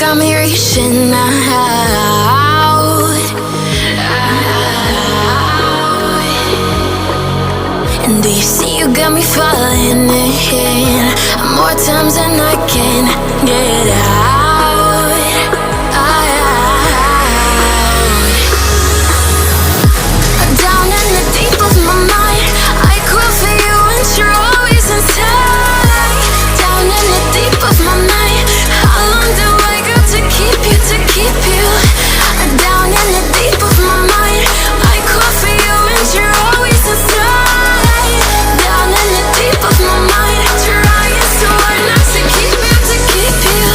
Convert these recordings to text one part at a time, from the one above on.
got me reaching out. And do you see you got me falling in more times than I can get out. Down in the deep of my mind, I crawl for you and you're always inside. Down in the deep of my mind, how long do I got to keep you, to keep you? Down in the deep of my mind, I crawl for you and you're always inside. Down in the deep of my mind, trying so hard not to keep you, to keep you.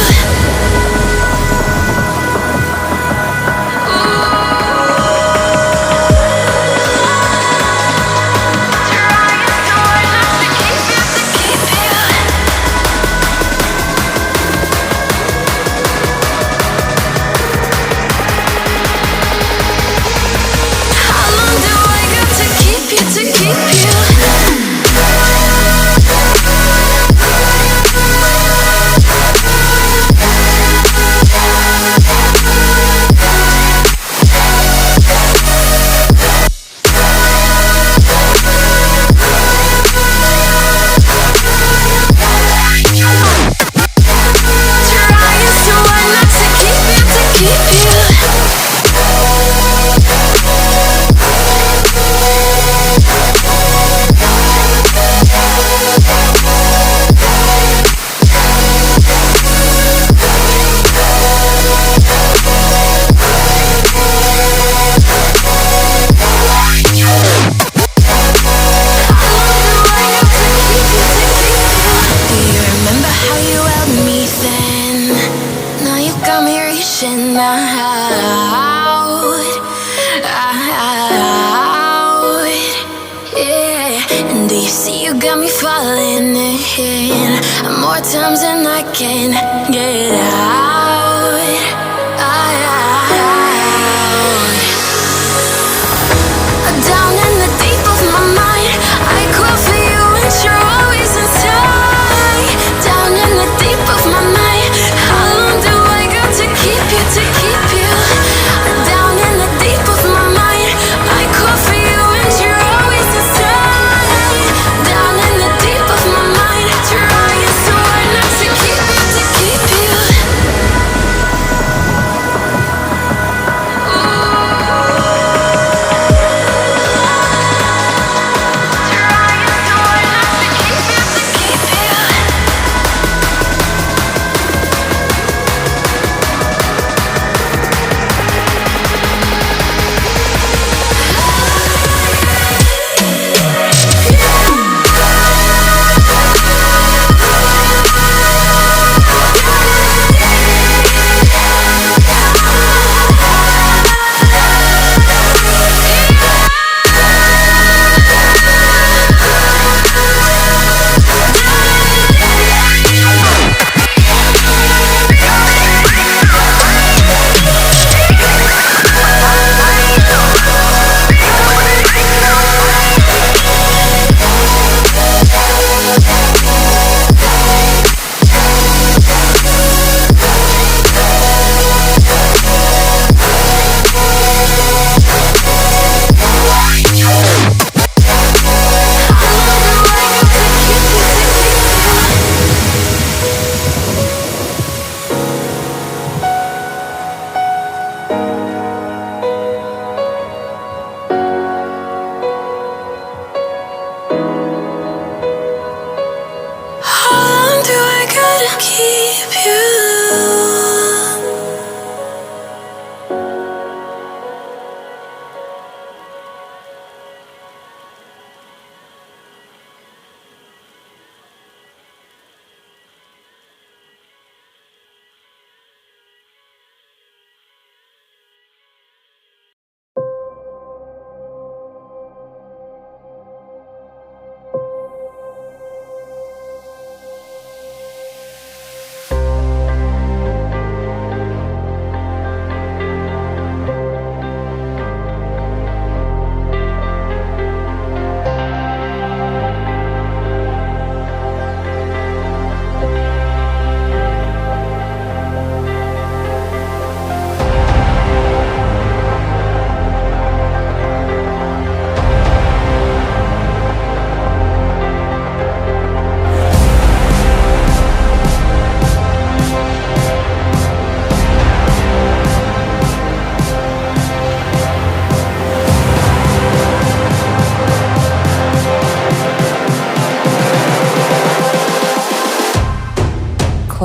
More times than I can get out. Down in the deep of my mind, I crawl for you and you're always inside. Down in the deep of my mind, how long do I got to keep you, to keep you? Down in the deep of my mind, I crawl for you and you're always inside. Down in the deep of my mind, trying so hard not to keep you, to keep you.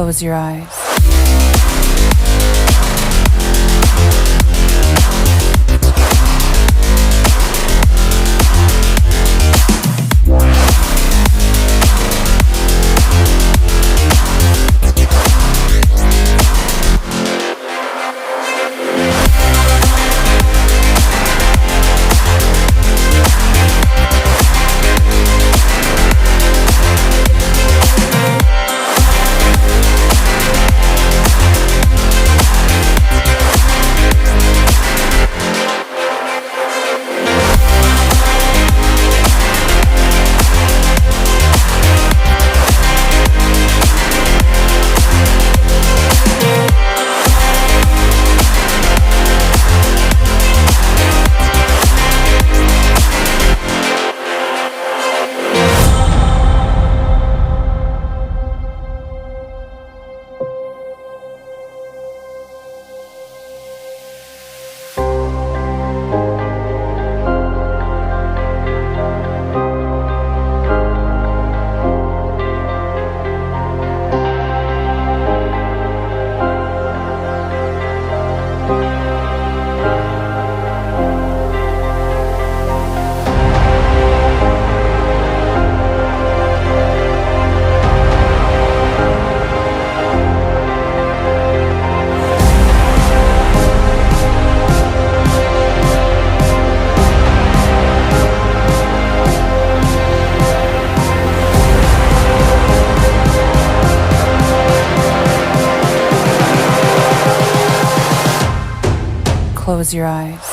Close your eyes. Close your eyes.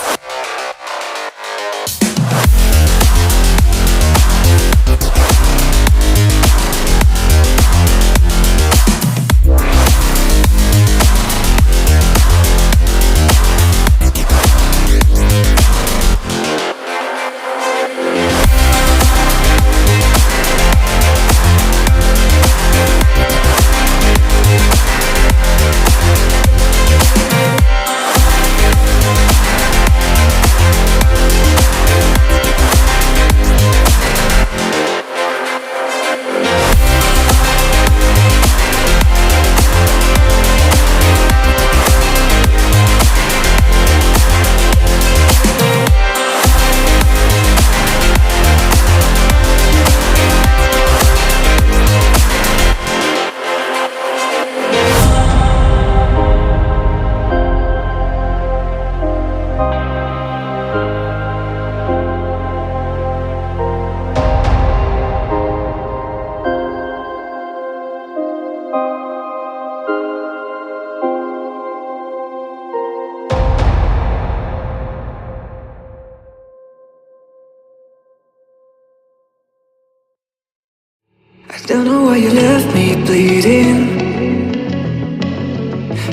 I don't know why you left me bleeding,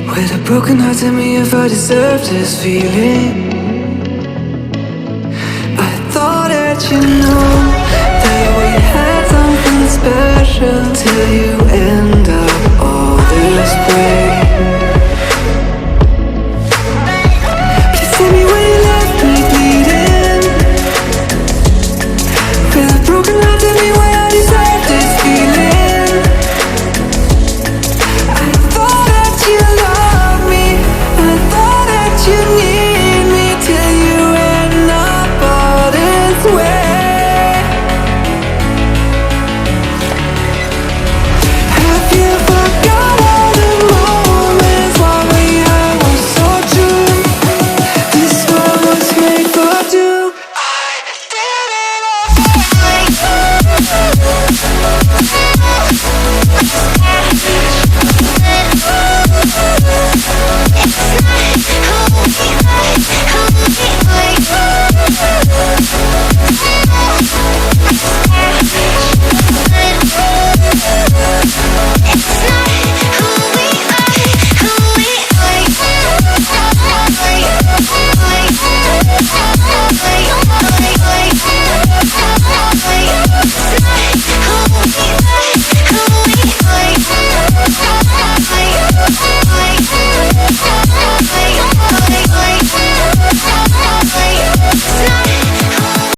with a broken heart. Tell me if I deserve this feeling. I thought that you know that we had something special till you end